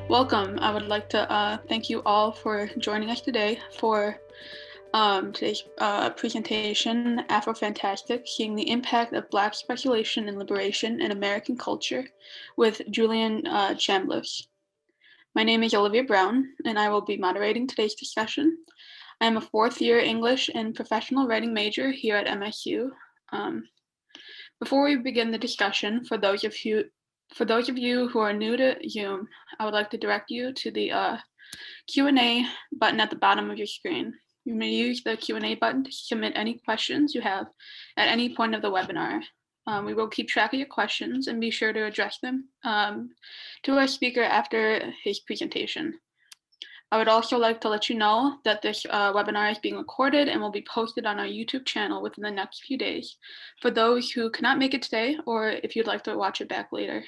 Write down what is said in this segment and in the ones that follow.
Welcome. I would like to thank you all for joining us today for today's presentation, Afrofantastic, Seeing the Impact of Black Speculation and Liberation in American Culture with Julian Chambliss. My name is Olivia Brown, and I will be moderating today's discussion. I am a fourth-year English and professional writing major here at MSU. Before we begin the discussion, for those of you who are new to Zoom, I would like to direct you to the Q&A button at the bottom of your screen. You may use the Q&A button to submit any questions you have at any point of the webinar. We will keep track of your questions and be sure to address them to our speaker after his presentation. I would also like to let you know that this webinar is being recorded and will be posted on our YouTube channel within the next few days for those who cannot make it today, or if you'd like to watch it back later.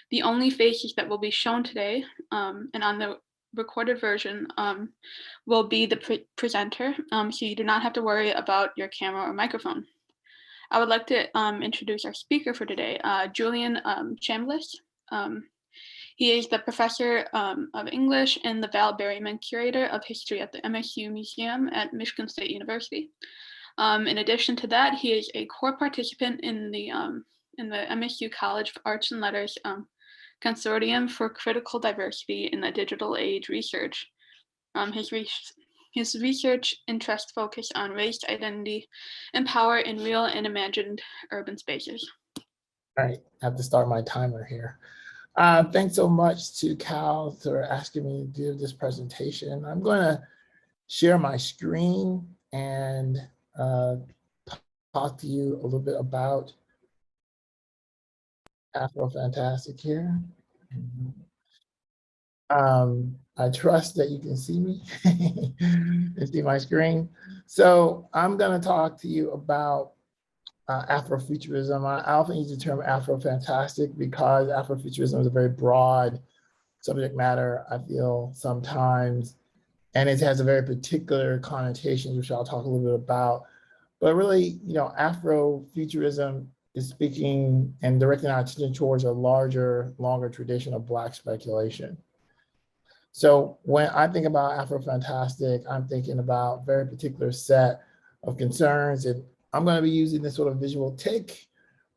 The only faces that will be shown today and on the recorded version will be the presenter, so you do not have to worry about your camera or microphone. I would like to introduce our speaker for today, Julian Chambliss. He is the professor of English and the Berryman Curator of History at the MSU Museum at Michigan State University. In addition to that, he is a core participant in the MSU College of Arts and Letters Consortium for Critical Diversity in the Digital Age Research. His research interests focus on race, identity, and power in real and imagined urban spaces. All right, I have to start my timer here. Thanks so much to Cal for asking me to do this presentation. I'm going to share my screen and talk to you a little bit about Afrofantastic here. I trust that you can see me and see my screen. So I'm going to talk to you about Afrofuturism. I often use the term Afrofantastic because Afrofuturism is a very broad subject matter, I feel sometimes, and it has a very particular connotation, which I'll talk a little bit about. But really, Afrofuturism is speaking and directing our attention towards a larger, longer tradition of Black speculation. So when I think about Afrofantastic, I'm thinking about a very particular set of concerns, and I'm going to be using this sort of visual tick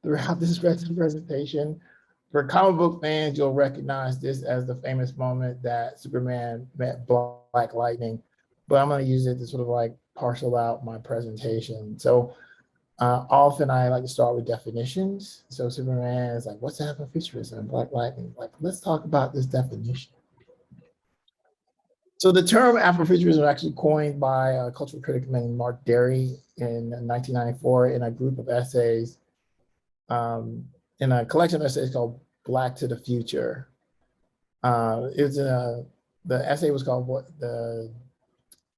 throughout this presentation. For comic book fans, you'll recognize this as the famous moment that Superman met Black Lightning, but I'm going to use it to sort of like parcel out my presentation. So often I like to start with definitions. So Superman is like, what's Afrofuturism? Black Lightning, like, let's talk about this definition. So the term Afrofuturism was actually coined by a cultural critic named Mark Derry in 1994 in a group of essays, in a collection of essays called Black to the Future. The essay was called the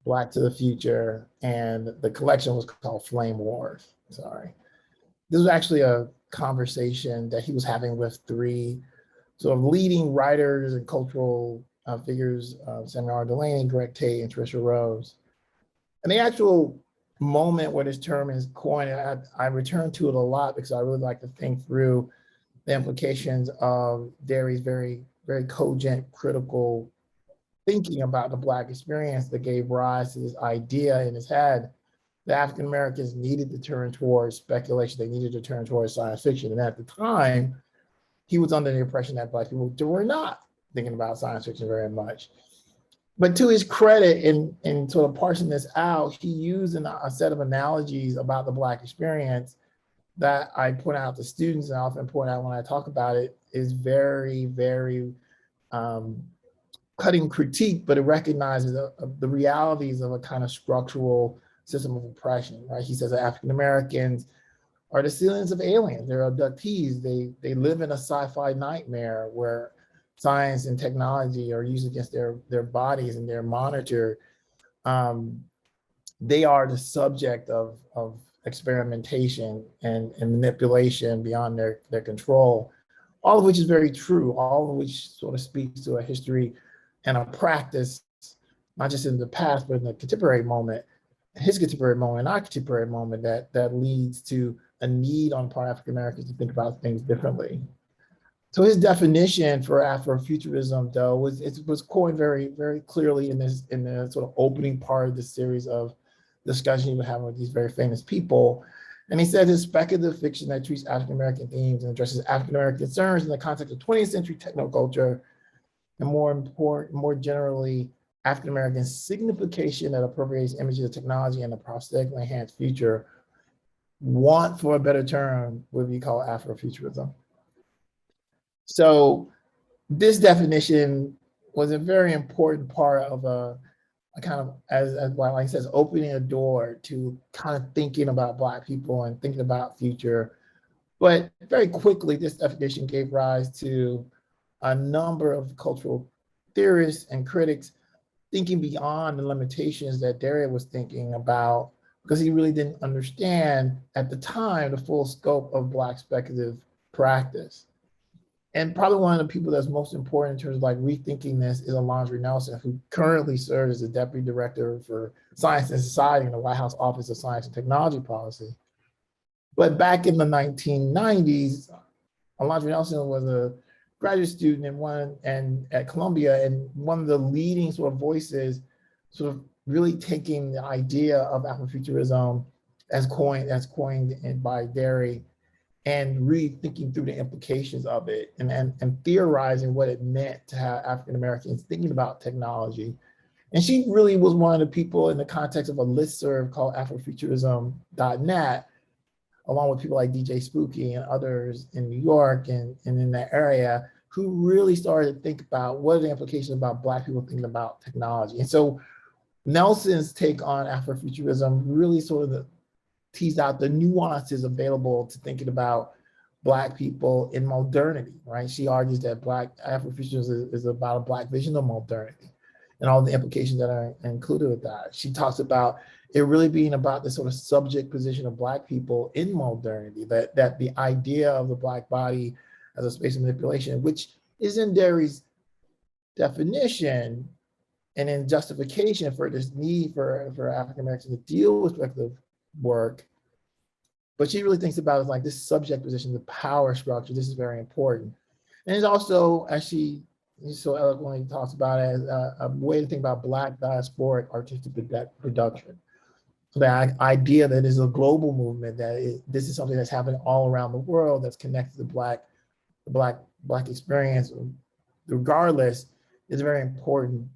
Black to the Future, and the collection was called Flame Wars, sorry. This was actually a conversation that he was having with three sort of leading writers and cultural figures, Samuel R. Delany, Greg Tate, and Tricia Rose. And the actual moment where this term is coined, I return to it a lot because I really like to think through the implications of Derry's very, very cogent, critical thinking about the Black experience that gave rise to this idea in his head that African Americans needed to turn towards speculation, they needed to turn towards science fiction. And at the time, he was under the impression that Black people were not thinking about science fiction very much. But to his credit, in sort of parsing this out, he used a set of analogies about the Black experience that I point out to students, and I often point out when I talk about it, is very, very cutting critique, but it recognizes the realities of a kind of structural system of oppression, right? He says that African Americans are descendants of aliens. They're abductees. They live in a sci-fi nightmare where science and technology are used against their bodies and they're monitored. They are the subject of experimentation and manipulation beyond their control, all of which is very true, all of which sort of speaks to a history and a practice, not just in the past, but in the contemporary moment, his contemporary moment, our contemporary moment, that leads to a need on the part of African Americans to think about things differently. So his definition for Afrofuturism, though, was coined very, very clearly in the sort of opening part of the series of discussion he was having with these very famous people. And he said it's speculative fiction that treats African American themes and addresses African American concerns in the context of 20th century technoculture, and more generally, African American signification that appropriates images of technology and the prosthetically enhanced future. Want for a better term would be called Afrofuturism. So this definition was a very important part of a kind of, as like he says, opening a door to kind of thinking about Black people and thinking about future. But very quickly, this definition gave rise to a number of cultural theorists and critics thinking beyond the limitations that Derrida was thinking about, because he really didn't understand at the time the full scope of Black speculative practice. And probably one of the people that's most important in terms of like rethinking this is Alondra Nelson, who currently serves as the Deputy Director for Science and Society in the White House Office of Science and Technology Policy. But back in the 1990s, Alondra Nelson was a graduate student at Columbia, and one of the leading sort of voices, sort of really taking the idea of Afrofuturism as coined by Derrida, and really thinking through the implications of it and theorizing what it meant to have African Americans thinking about technology. And she really was one of the people in the context of a listserv called Afrofuturism.net, along with people like DJ Spooky and others in New York and in that area, who really started to think about what are the implications about Black people thinking about technology. And so Nelson's take on Afrofuturism really sort of teased out the nuances available to thinking about Black people in modernity, right? She argues that Afrofuturism is about a Black vision of modernity and all the implications that are included with that. She talks about it really being about the sort of subject position of Black people in modernity, that the idea of the Black body as a space of manipulation, which is in Derrida's definition and in justification for this need for African Americans to deal with speculative work. But she really thinks about it like this subject position, the power structure. This is very important. And it's also, as she so eloquently talks about it, as a way to think about Black diasporic artistic production. So the idea that is a global movement, that this is something that's happening all around the world, that's connected to the Black experience, regardless, is a very important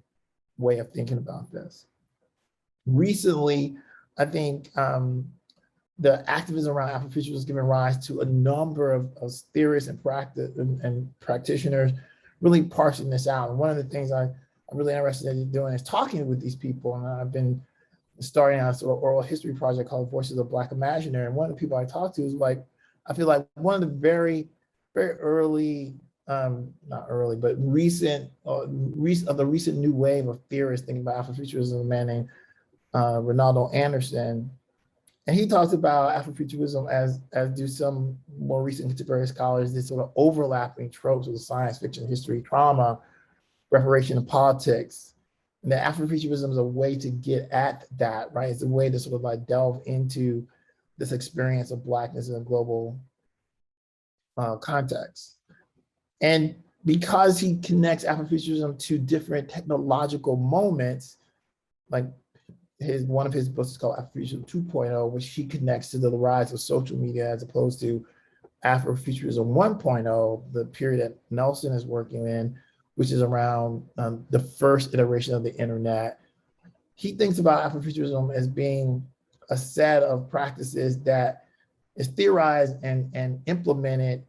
way of thinking about this. Recently, I think the activism around Afrofuturism has given rise to a number of theorists and practitioners really parsing this out. And one of the things I'm really interested in doing is talking with these people. And I've been starting a sort of oral history project called Voices of Black Imaginary. And one of the people I talked to is like, I feel like one of the very, very early, not early, but recent new wave of theorists thinking about Afrofuturism, a man named Ronaldo Anderson. And he talks about Afrofuturism as do some more recent contemporary scholars, this sort of overlapping tropes of science fiction, history, trauma, reparation, and politics. And that Afrofuturism is a way to get at that, right? It's a way to sort of like delve into this experience of Blackness in a global context. And because he connects Afrofuturism to different technological moments, like one of his books is called Afrofuturism 2.0, which he connects to the rise of social media as opposed to Afrofuturism 1.0, the period that Nelson is working in, which is around the first iteration of the internet. He thinks about Afrofuturism as being a set of practices that is theorized and implemented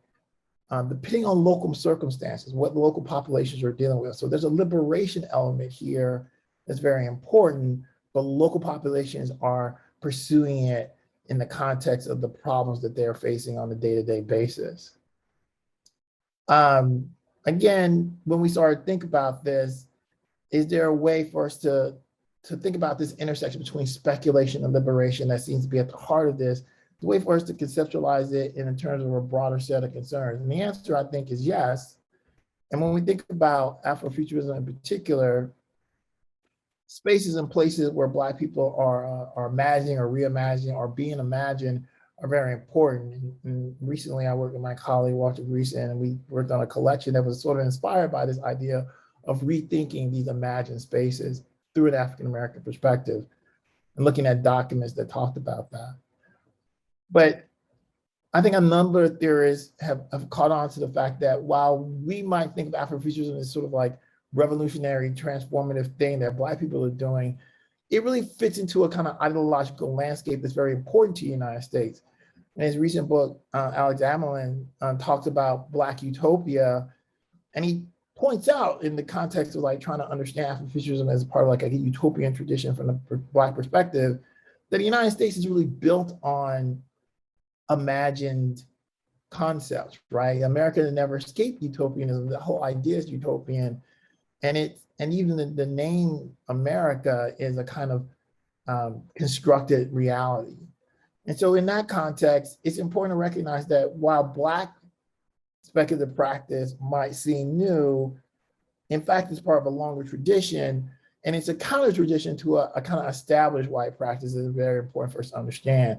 depending on local circumstances, what the local populations are dealing with. So there's a liberation element here that's very important, but local populations are pursuing it in the context of the problems that they're facing on a day-to-day basis. Again, when we started to think about this, is there a way for us to think about this intersection between speculation and liberation that seems to be at the heart of this? The way for us to conceptualize it in terms of a broader set of concerns? And the answer, I think, is yes. And when we think about Afrofuturism in particular, spaces and places where Black people are imagining or reimagining or being imagined are very important. And recently I worked with my colleague, Walter Greason, and we worked on a collection that was sort of inspired by this idea of rethinking these imagined spaces through an African-American perspective and looking at documents that talked about that. But I think a number of theorists have caught on to the fact that while we might think of Afrofuturism as sort of like revolutionary, transformative thing that Black people are doing, it really fits into a kind of ideological landscape that's very important to the United States. In his recent book, Alex Amelin talks about Black Utopia, and he points out in the context of like trying to understand Afrofuturism as part of like a utopian tradition from the Black perspective, that the United States is really built on imagined concepts, right? America never escaped utopianism. The whole idea is utopian, and even the name America is a kind of constructed reality. And so in that context, it's important to recognize that while Black speculative practice might seem new, in fact, it's part of a longer tradition, and it's a counter tradition to a kind of established white practice that is very important for us to understand.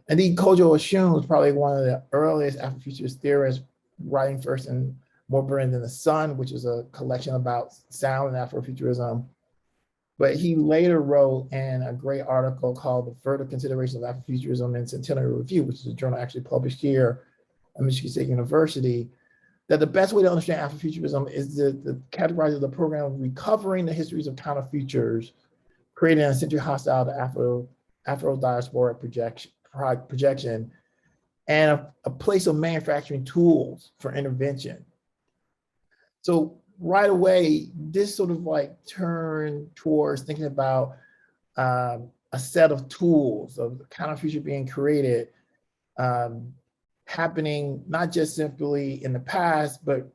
I think Kojo Oshun was probably one of the earliest Afrofuturist theorists, writing first in More Brilliant Than the Sun, which is a collection about sound and Afrofuturism. But he later wrote in a great article called The Further Consideration of Afrofuturism in Centennial Review, which is a journal actually published here at Michigan State University, that the best way to understand Afrofuturism is to categorize the program of recovering the histories of counterfutures created in a century hostile to Afro-diasporic projection, and a place of manufacturing tools for intervention. So right away, this sort of like turned towards thinking about a set of tools of the counterfuture being created, happening not just simply in the past, but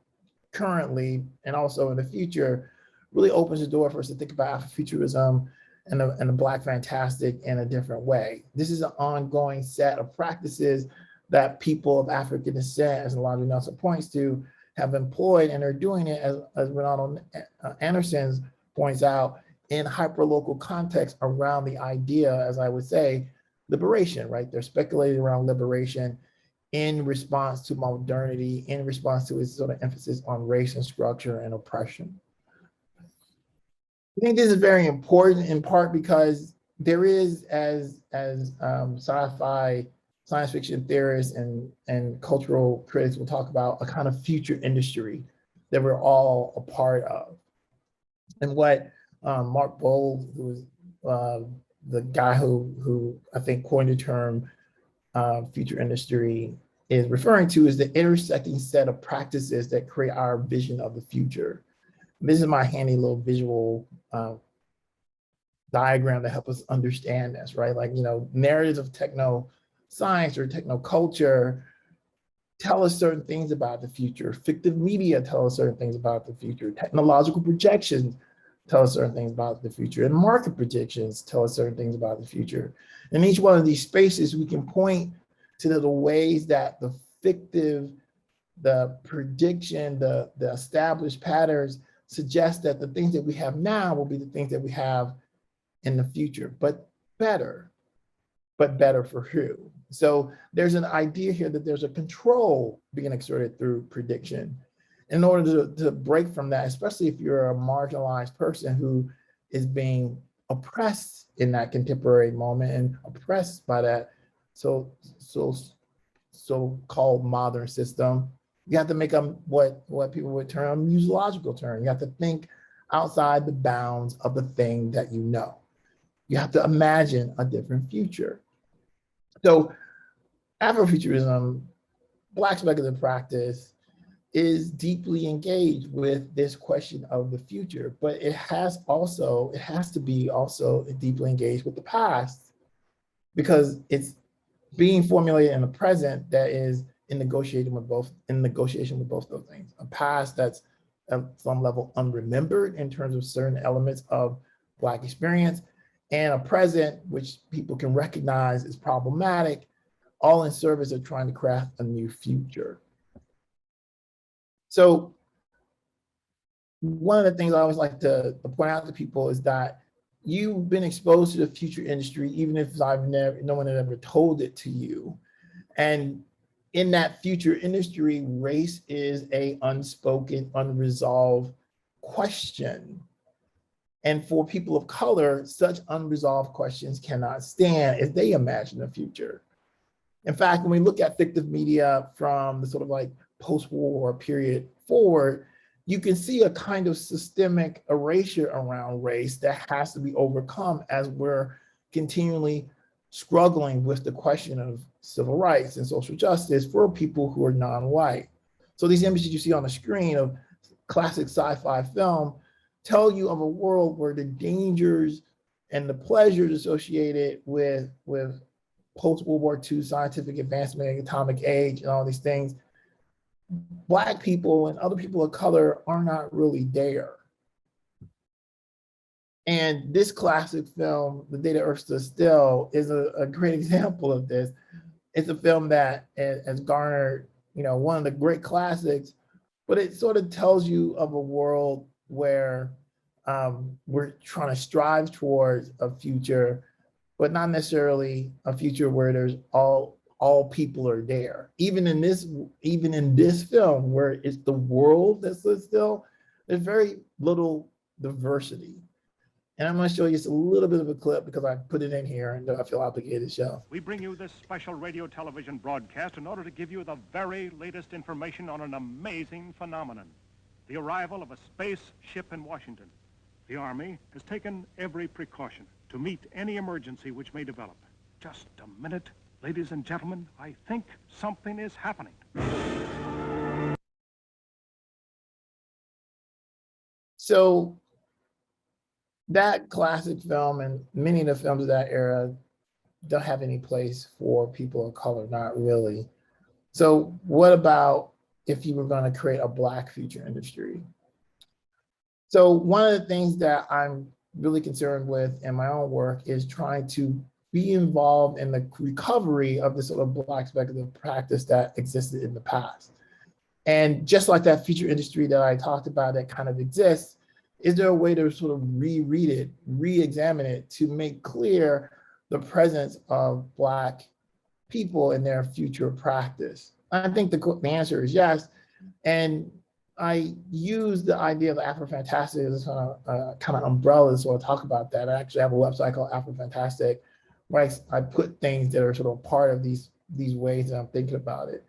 currently and also in the future, really opens the door for us to think about Afrofuturism and the Black Fantastic in a different way. This is an ongoing set of practices that people of African descent, as Alondra Nelson points to, have employed, and are doing it, as Ronaldo Anderson points out, in hyperlocal context around the idea, as I would say, liberation, right? They're speculating around liberation in response to modernity, in response to its sort of emphasis on race and structure and oppression. I think this is very important in part because there is, as sci-fi, science fiction theorists and cultural critics will talk about, a kind of future industry that we're all a part of. And what Mark Bold, who was the guy who I think coined the term future industry, is referring to is the intersecting set of practices that create our vision of the future. This is my handy little visual diagram to help us understand this, right? Like, you know, narratives of techno science or technoculture tell us certain things about the future. Fictive media tell us certain things about the future. Technological projections tell us certain things about the future. And market predictions tell us certain things about the future. In each one of these spaces, we can point to the ways that the fictive, the prediction, the established patterns suggest that the things that we have now will be the things that we have in the future, but better for who? So there's an idea here that there's a control being exerted through prediction. In order to break from that, especially if you're a marginalized person who is being oppressed in that contemporary moment and oppressed by that so-called modern system, you have to make what people would term a musological turn. You have to think outside the bounds of the thing that you know. You have to imagine a different future. So Afrofuturism, Black speculative practice, is deeply engaged with this question of the future, but it has to be also deeply engaged with the past, because it's being formulated in the present that is in negotiation with both those things. A past that's at some level unremembered in terms of certain elements of Black experience, and a present which people can recognize as problematic, all in service of trying to craft a new future. So one of the things I always like to point out to people is that you've been exposed to the future industry, even if no one had ever told it to you. And in that future industry, race is a unspoken, unresolved question. And for people of color, such unresolved questions cannot stand as they imagine the future. In fact, when we look at fictive media from the sort of like post-World War period forward, you can see a kind of systemic erasure around race that has to be overcome as we're continually struggling with the question of civil rights and social justice for people who are non-white. So these images you see on the screen of classic sci-fi film tell you of a world where the dangers and the pleasures associated with post-World War II scientific advancement, atomic age, and all these things, Black people and other people of color are not really there. And this classic film, The Day the Earth Stood Still, is a great example of this. It's a film that has garnered, one of the great classics, but it sort of tells you of a world where we're trying to strive towards a future, but not necessarily a future where there's all people are there. Even in this film, where it's the world that stood still, there's very little diversity. And I'm going to show you just a little bit of a clip because I put it in here and I feel obligated to show. We bring you this special radio television broadcast in order to give you the very latest information on an amazing phenomenon: the arrival of a spaceship in Washington. The Army has taken every precaution to meet any emergency which may develop. Just a minute, ladies and gentlemen, I think something is happening. So that classic film and many of the films of that era don't have any place for people of color, not really. So what about if you were going to create a Black future industry? So one of the things that I'm really concerned with in my own work is trying to be involved in the recovery of the sort of Black speculative practice that existed in the past. And just like that future industry that I talked about that kind of exists, is there a way to sort of reread it, re-examine it to make clear the presence of Black people in their future practice? I think the answer is yes. And I use the idea of Afrofantastic as a kind of umbrella to sort of talk about that. I actually have a website called Afrofantastic, where I put things that are sort of part of these ways that I'm thinking about it.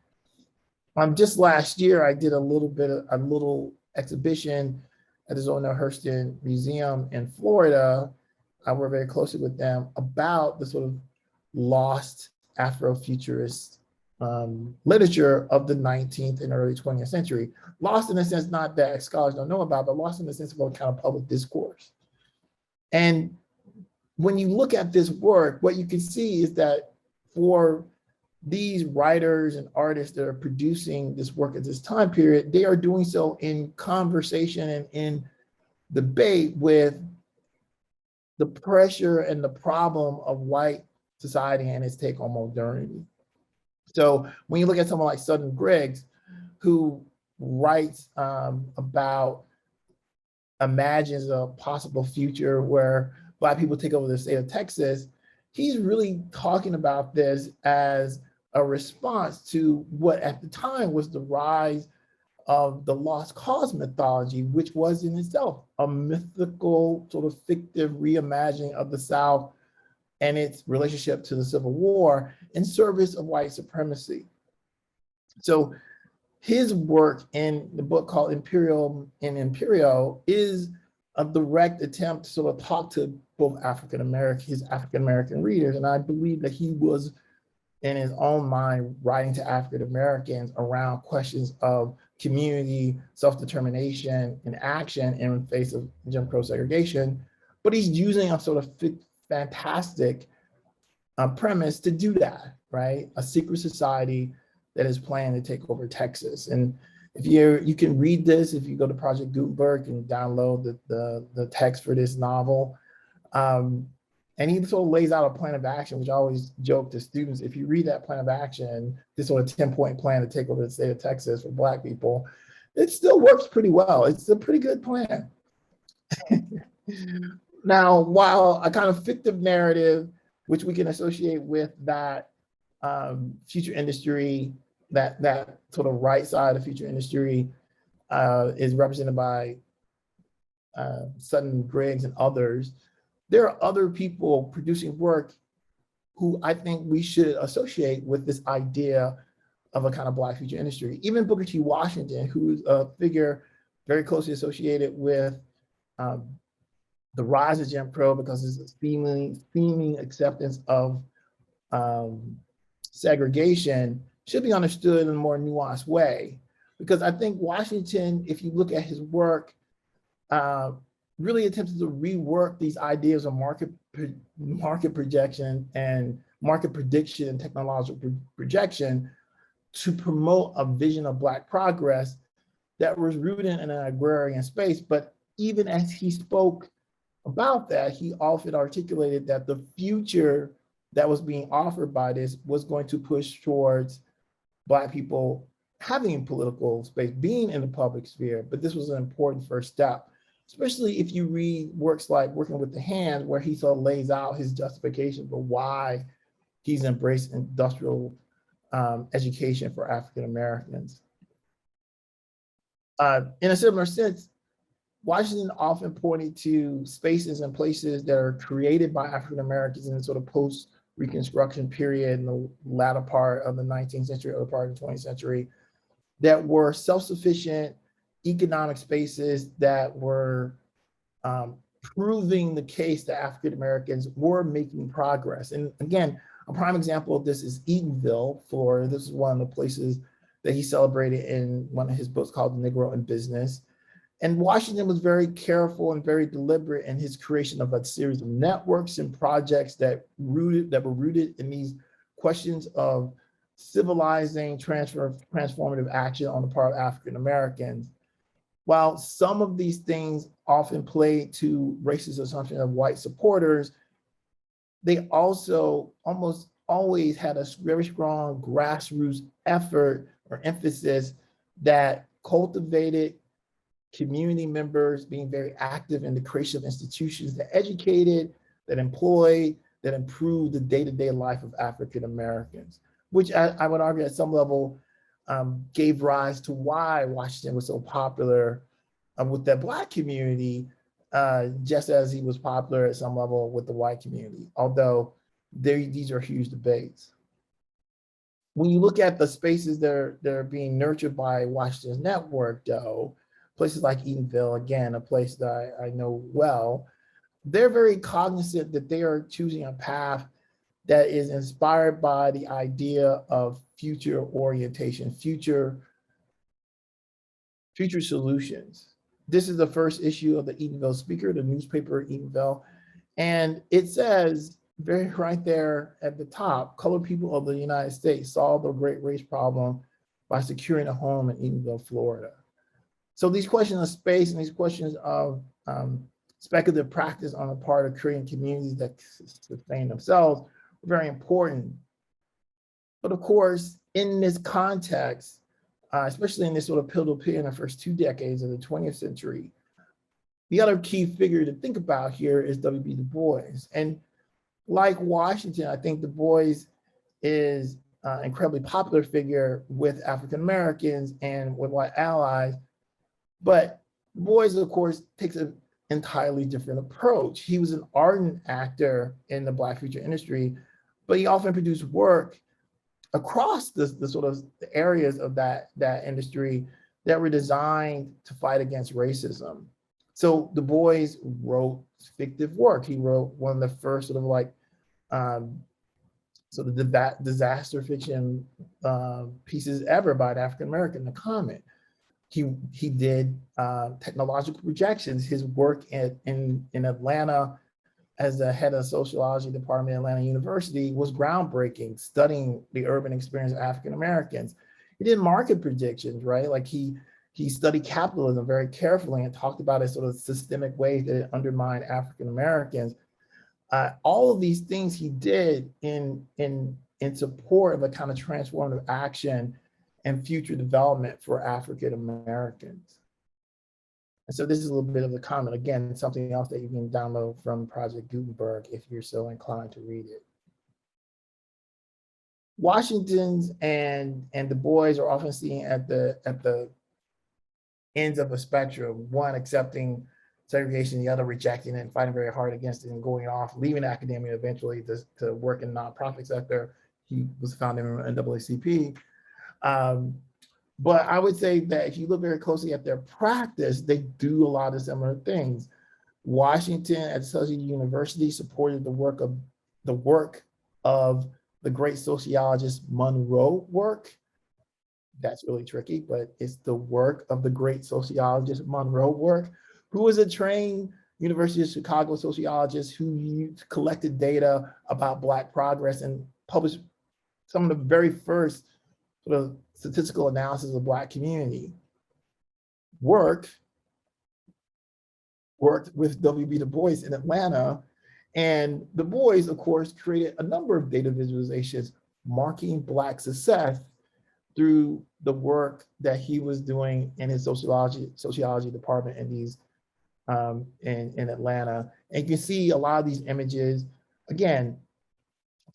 Just last year, I did a little exhibition at the Zona Hurston Museum in Florida. I work very closely with them about the sort of lost Afrofuturist literature of the 19th and early 20th century. Lost in a sense, not that scholars don't know about, but lost in the sense of a kind of public discourse. And when you look at this work, what you can see is that for these writers and artists that are producing this work at this time period, they are doing so in conversation and in debate with the pressure and the problem of white society and its take on modernity. So when you look at someone like Sutton Briggs, who writes about, imagines a possible future where Black people take over the state of Texas, he's really talking about this as a response to what at the time was the rise of the lost cause mythology, which was in itself a mythical sort of fictive reimagining of the South and its relationship to the Civil War in service of white supremacy. So his work in the book called Imperial in Imperio is a direct attempt to sort of talk to both his African-American readers. And I believe that he was, in his own mind, writing to African-Americans around questions of community, self-determination, and action in the face of Jim Crow segregation. But he's using a sort of fantastic premise to do that, right? A secret society that is planning to take over Texas. And if you can read this, if you go to Project Gutenberg and download the text for this novel. And he sort of lays out a plan of action, which I always joke to students, if you read that plan of action, this sort of 10-point plan to take over the state of Texas for Black people, it still works pretty well. It's a pretty good plan. Now, while a kind of fictive narrative, which we can associate with that future industry, that sort of right side of future industry is represented by Sutton Briggs and others. There are other people producing work who I think we should associate with this idea of a kind of Black future industry. Even Booker T. Washington, who's a figure very closely associated with the rise of Jim Crow because of his seeming acceptance of segregation, should be understood in a more nuanced way. Because I think Washington, if you look at his work, really attempted to rework these ideas of market projection and market prediction and technological projection to promote a vision of Black progress that was rooted in an agrarian space. But even as he spoke about that, he often articulated that the future that was being offered by this was going to push towards Black people having political space, being in the public sphere. But this was an important first step, especially if you read works like Working with the Hands, where he sort of lays out his justification for why he's embraced industrial education for African Americans. In a similar sense, Washington often pointed to spaces and places that are created by African Americans in the sort of post-Reconstruction period in the latter part of the 19th century, early part of the 20th century, that were self-sufficient economic spaces that were proving the case that African Americans were making progress. And again, a prime example of this is Edenville, Florida. This is one of the places that he celebrated in one of his books called The Negro in Business. And Washington was very careful and very deliberate in his creation of a series of networks and projects that were rooted in these questions of civilizing, transformative action on the part of African Americans. While some of these things often play to racist assumptions of white supporters, they also almost always had a very strong grassroots effort or emphasis that cultivated community members being very active in the creation of institutions that educated, that employed, that improved the day-to-day life of African Americans, which I would argue at some level gave rise to why Washington was so popular with the Black community, just as he was popular at some level with the white community, although these are huge debates. When you look at the spaces that are being nurtured by Washington's network, though, places like Edenville, again, a place that I know well, they're very cognizant that they are choosing a path that is inspired by the idea of future orientation, future solutions. This is the first issue of the Edenville Speaker, the newspaper Edenville, and it says right there at the top, colored people of the United States solve the great race problem by securing a home in Edenville, Florida. So these questions of space and these questions of speculative practice on the part of creating communities that sustain themselves are very important. But of course, in this context, especially in this sort of pivotal period in the first 2 decades of the 20th century, the other key figure to think about here is W.B. Du Bois. And like Washington, I think Du Bois is an incredibly popular figure with African Americans and with white allies. But Du Bois, of course, takes an entirely different approach. He was an ardent actor in the Black future industry, but he often produced work across the sort of the areas of that industry that were designed to fight against racism. So Du Bois wrote fictive work. He wrote one of the first sort of like sort of disaster fiction pieces ever by an African American, The Comet. He did technological projections. His work in Atlanta as the head of the sociology department at Atlanta University was groundbreaking, studying the urban experience of African Americans. He did market predictions, right? Like he studied capitalism very carefully and talked about it sort of systemic ways that it undermined African Americans. All of these things he did in support of a kind of transformative action and future development for African Americans. And so this is a little bit of the comment. Again, something else that you can download from Project Gutenberg if you're so inclined to read it. Washington's and Du Bois are often seen at the ends of a spectrum, one accepting segregation, the other rejecting it and fighting very hard against it and going off, leaving academia eventually to work in the nonprofit sector. He was founding NAACP. But I would say that if you look very closely at their practice, they do a lot of similar things. Washington at Tuskegee University supported the work of the great sociologist Monroe work. That's really tricky, but it's the work of the great sociologist Monroe work, who was a trained University of Chicago sociologist who collected data about Black progress and published some of the very first sort of statistical analysis of the Black community. Worked with W.B. Du Bois in Atlanta, and Du Bois, of course, created a number of data visualizations marking Black success through the work that he was doing in his sociology department in these in Atlanta. And you can see a lot of these images, again,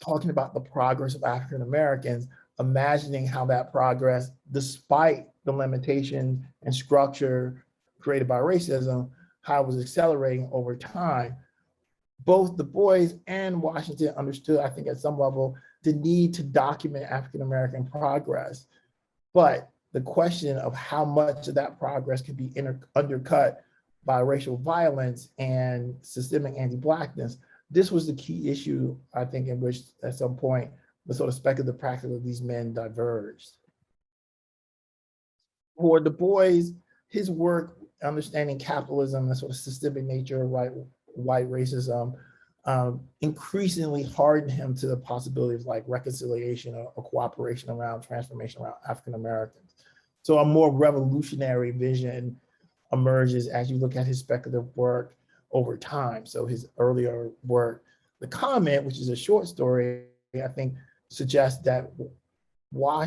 talking about the progress of African Americans, imagining how that progress, despite the limitation and structure created by racism, how it was accelerating over time. Both Du Bois and Washington understood, I think at some level, the need to document African American progress. But the question of how much of that progress could be undercut by racial violence and systemic anti-Blackness, this was the key issue, I think, in which at some point the sort of speculative practice of these men diverged. For Du Bois, his work understanding capitalism, the sort of systemic nature of white racism, increasingly hardened him to the possibility of like reconciliation or cooperation around transformation around African Americans. So a more revolutionary vision emerges as you look at his speculative work over time. So his earlier work, The Comment, which is a short story, I think suggests that Du Bois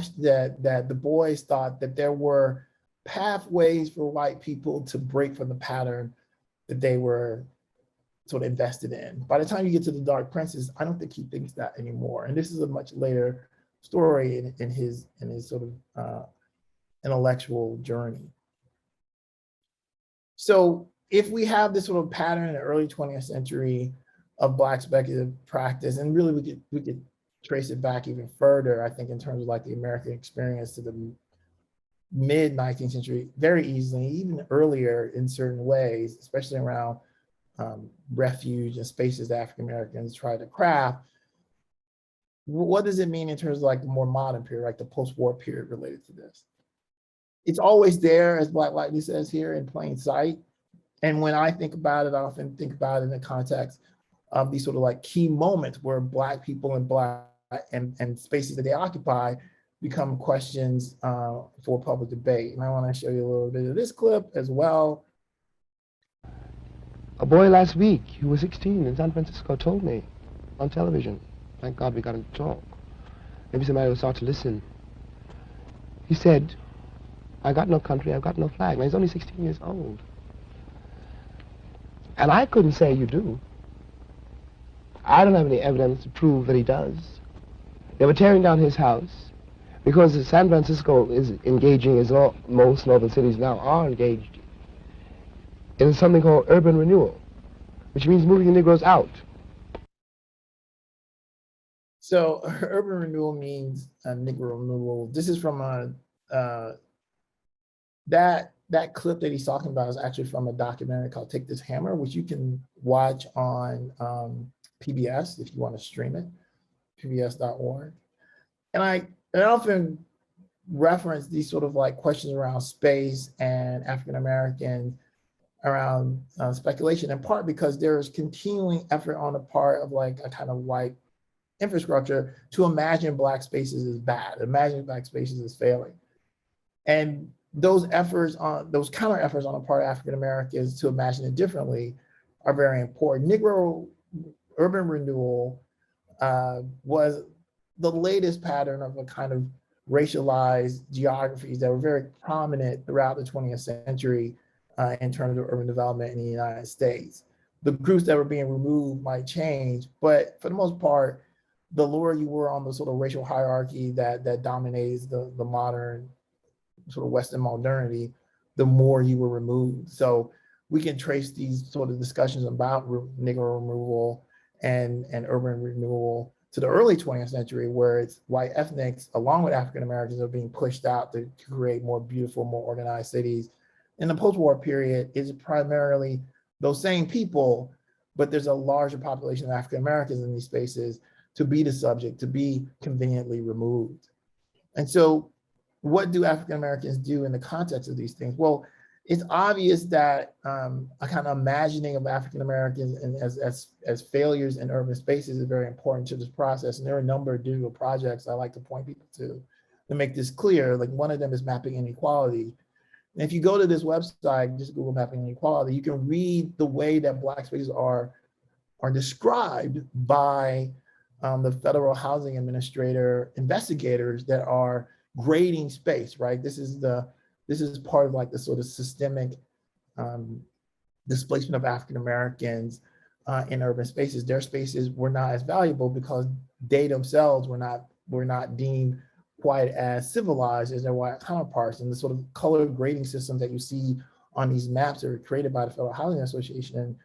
thought that there were pathways for white people to break from the pattern that they were sort of invested in. By the time you get to The Dark Princes, I don't think he thinks that anymore. And this is a much later story in his sort of intellectual journey. So if we have this sort of pattern in the early 20th century of Black speculative practice, and really we could trace it back even further, I think in terms of like the American experience to the mid 19th century, very easily, even earlier in certain ways, especially around refuge and spaces that African Americans try to craft. What does it mean in terms of like the more modern period, like the post-war period related to this? It's always there, as Black Lightly says here, in plain sight. And when I think about it, I often think about it in the context of these sort of like key moments where Black people and spaces that they occupy become questions for public debate. And I want to show you a little bit of this clip as well. A boy last week, who was 16 in San Francisco, told me on television, thank God we got him to talk. Maybe somebody will start to listen. He said, I got no country, I've got no flag. Now he's only 16 years old. And I couldn't say you do. I don't have any evidence to prove that he does. They were tearing down his house because San Francisco is engaging, as most northern cities now are engaged, in something called urban renewal, which means moving the Negroes out. So urban renewal means Negro renewal. This is from that clip that he's talking about is actually from a documentary called Take This Hammer, which you can watch on PBS if you want to stream it, pbs.org. And I often reference these sort of like questions around space and African Americans around speculation, in part because there is continuing effort on the part of like a kind of white infrastructure to imagine Black spaces as bad, imagine Black spaces as failing. And those counter efforts on the part of African Americans to imagine it differently are very important. Negro urban renewal was the latest pattern of a kind of racialized geographies that were very prominent throughout the 20th century in terms of urban development in the United States. The groups that were being removed might change, but for the most part, the lower you were on the sort of racial hierarchy that dominates the modern sort of Western modernity, the more you were removed. So we can trace these sort of discussions about Negro removal and urban renewal to the early 20th century, where it's white ethnics along with African Americans are being pushed out to create more beautiful, more organized cities. In the post-war period, it's primarily those same people, but there's a larger population of African Americans in these spaces to be the subject, to be conveniently removed. And so what do African Americans do in the context of these things? Well, it's obvious that a kind of imagining of African Americans and as failures in urban spaces is very important to this process. And there are a number of digital projects I like to point people to make this clear. Like one of them is mapping inequality. And if you go to this website, just Google mapping inequality, you can read the way that Black spaces are described by the Federal Housing Administrator investigators that are grading space, right? This is part of like the sort of systemic displacement of African Americans in urban spaces. Their spaces were not as valuable because they themselves were not deemed quite as civilized as their white counterparts. And the sort of color grading systems that you see on these maps that were created by the Federal Housing Association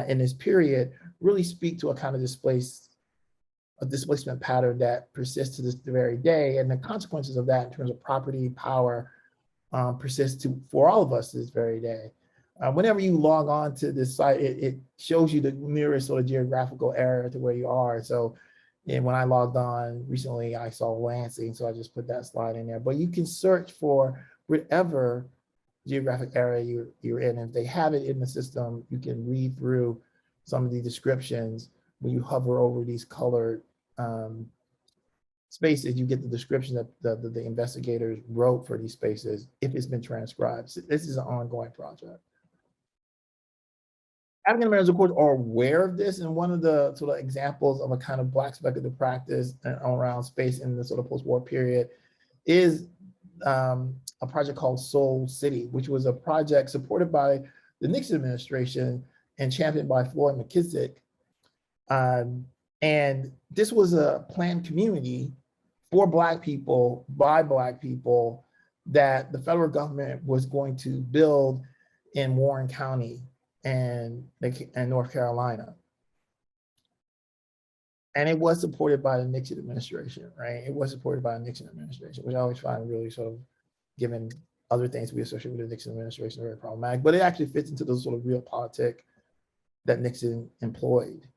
in this period really speak to a kind of displacement pattern that persists to this very day. And the consequences of that in terms of property, power, persist for all of us to this very day. Whenever you log on to this site, it shows you the nearest sort of geographical area to where you are. So when I logged on recently, I saw Lansing, so I just put that slide in there. But you can search for whatever geographic area you're in. And if they have it in the system, you can read through some of the descriptions. When you hover over these colored spaces, you get the description that the investigators wrote for these spaces if it's been transcribed. So this is an ongoing project. African Americans, of course, are aware of this, and one of the sort of examples of a kind of Black speculative practice around space in the sort of post-war period is a project called Soul City, which was a project supported by the Nixon administration and championed by Floyd McKissick. And this was a planned community for Black people, by Black people, that the federal government was going to build in Warren County and North Carolina. And it was supported by the Nixon administration, right? It was supported by the Nixon administration, which I always find really sort of, given other things we associate with the Nixon administration, very problematic, but it actually fits into the sort of realpolitik that Nixon employed.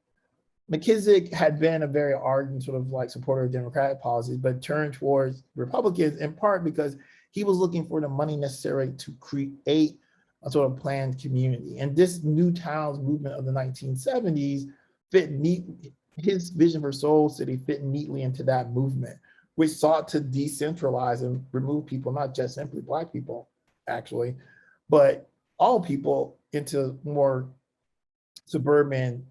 McKissick had been a very ardent sort of like supporter of Democratic policies, but turned towards Republicans in part because he was looking for the money necessary to create a sort of planned community. And this New Towns movement of the 1970s fit neatly, his vision for Soul City fit neatly into that movement, which sought to decentralize and remove people, not just simply Black people, actually, but all people into more suburban,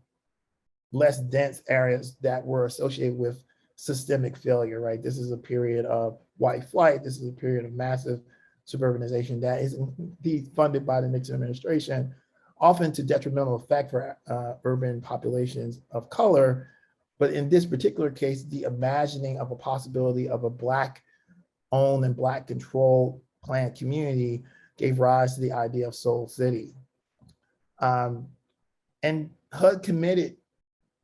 less dense areas that were associated with systemic failure, right? This is a period of white flight. This is a period of massive suburbanization that is indeed funded by the Nixon administration, often to detrimental effect for urban populations of color. But in this particular case, the imagining of a possibility of a Black-owned and Black-controlled planned community gave rise to the idea of Soul City. And HUD committed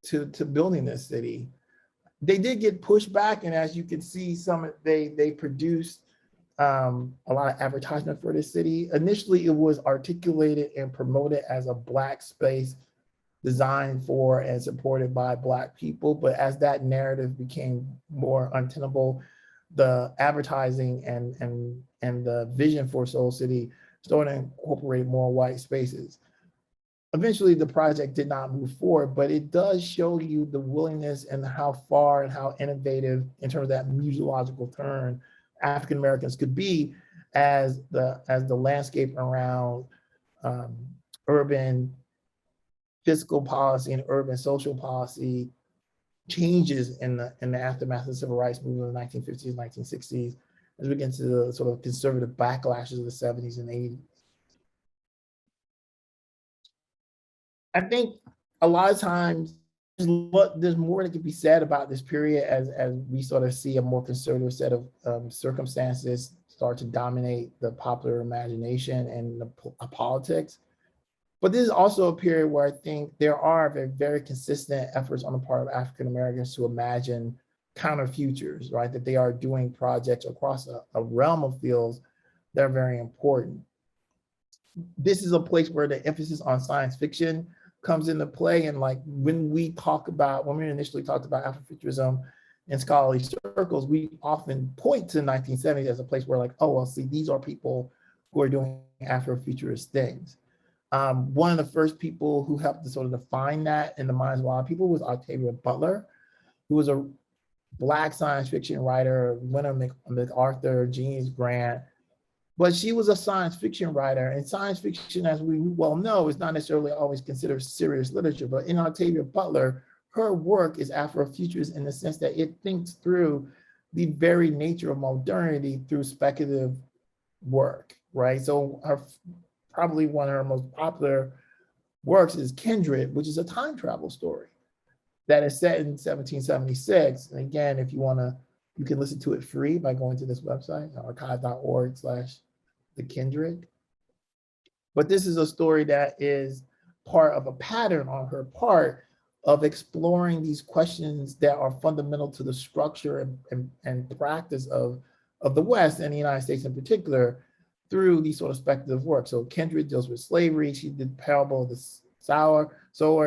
to building this city. They did get pushed back, and as you can see, they produced a lot of advertisement for this city. Initially, it was articulated and promoted as a Black space designed for and supported by Black people, but as that narrative became more untenable, the advertising and the vision for Soul City started to incorporate more white spaces. Eventually, the project did not move forward, but it does show you the willingness and how far and how innovative in terms of that museological turn African Americans could be as the landscape around urban fiscal policy and urban social policy changes in the aftermath of the civil rights movement of the 1950s, 1960s, as we get into the sort of conservative backlashes of the 70s and 80s. I think a lot of times there's more that could be said about this period as we sort of see a more conservative set of circumstances start to dominate the popular imagination and the politics. But this is also a period where I think there are very consistent efforts on the part of African Americans to imagine counter futures, right? That they are doing projects across a realm of fields that are very important. This is a place where the emphasis on science fiction comes into play. And like when we initially talked about Afrofuturism in scholarly circles, we often point to the 1970s as a place where like, oh, well, see, these are people who are doing Afrofuturist things. One of the first people who helped to sort of define that in the minds of a lot of people was Octavia Butler, who was a Black science fiction writer, winner of MacArthur Genius Grant. But she was a science fiction writer, and science fiction, as we well know, is not necessarily always considered serious literature. But in Octavia Butler, her work is Afrofuturist in the sense that it thinks through the very nature of modernity through speculative work, right? So probably one of her most popular works is Kendra, which is a time travel story that is set in 1776. And again, if you you can listen to it free by going to this website, archive.org/thekindred. But this is a story that is part of a pattern on her part of exploring these questions that are fundamental to the structure and practice of the West and the United States in particular through these sort of speculative work. So Kendra deals with slavery. She did Parable of the Sower,